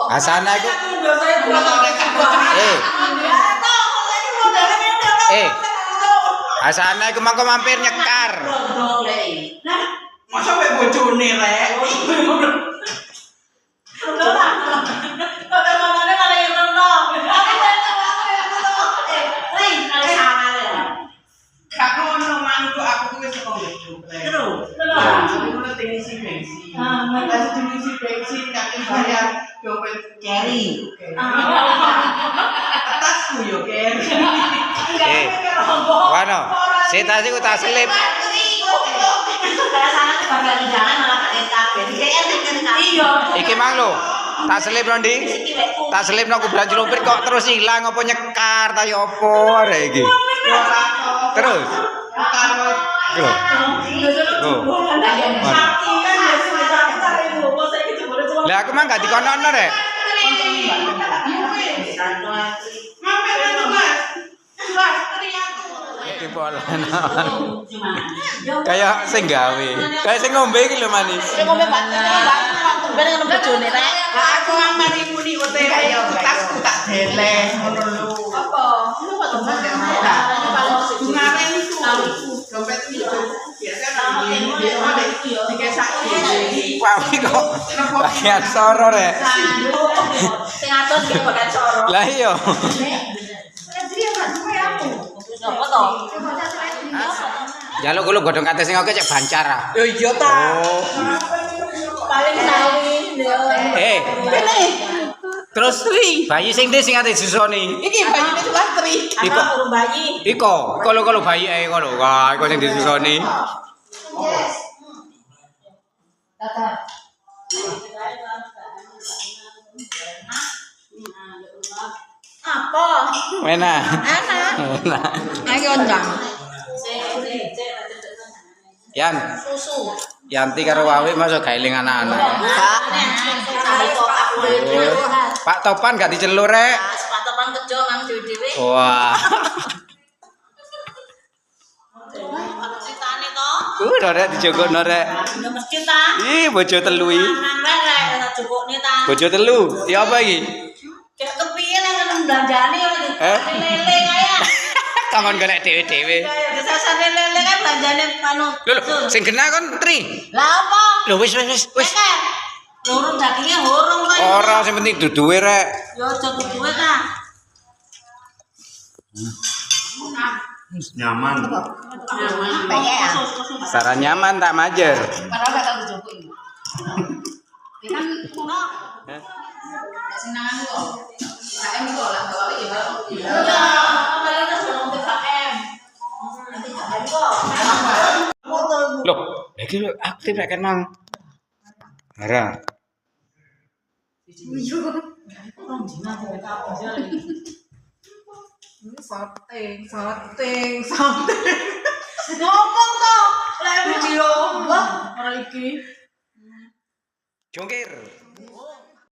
Asana iku Asana iku mangko mampir nyekar. Nah, masa mek bojone rek. Wano, tas iku tak selip. Iki mang lho, tak selip lho, Ndi. Tak selip nang kuburan Cilumpit kok terus ilang apa nyekar ta ya apa arek iki. Terus. Lho. Lah aku mang gak dikono-kono rek. Iki pola. Kayak sing gawe. Kayak sing ngombe iki lho manis. Sing ngombe ben ngono bojone rek. Lah aku mang mari muni ote kaya tasku tak deleh ngono lho. Apa? Ngono kok temen gak mau. Ngaren iku. Dompet iki biasa iki dikesak iki. Wah, kok bagian soro rek. Sing atos iki bagian soro. Lah iya. Apa to? Jaluk kulo godhong kate sing oke cek bancar ah. Yo iya ta. Oh. Paling sawi. Kene. Terus bayi sing ndi sing ate disusoni? Iki bayine Sulastri. Iko Urung bayi. Iko kalau bayi ae ngono. Wah, iko sing disusoni. Apa? Enak. Enak. Enak. Ayo ndang. Yan. Susu. Yanti karo Wawi masuk gaeling anak-anak. Pak Topan gak dicelur rek. Pak Topan kejo nang dhewe-dhewe. Wah. Critane to? Udah rek dijogokno rek. Ya mesti ta. Ih, bojo telu iki. Nang rek ora cukupne ta. Bojo telu. Ya apa iki? Cek kepiye nek nang belanjane ora lele kaya. Kamu golek dhewe-dhewe. Kaya desasane lele kan belanjane anu. Lho, sing genah kon Tri. Lah apa? Lho wis. Lurung dagingnya horong kok. Ora sing penting duduhe rek. Yo aja duwe ta. Nyaman. Apa ya? Saran nyaman tak majer. Padahal gak tau dijogok iki. Kan ngono. Sing nangan kok. KM kok lah bawa iki bawa. Iya, kemarin kan belum 3M. Nanti KM kok. Loh, lagi lo aktif rek kenang. Ara. Something. Ngomong to, lek video. Wah, ora iki. Jongkir.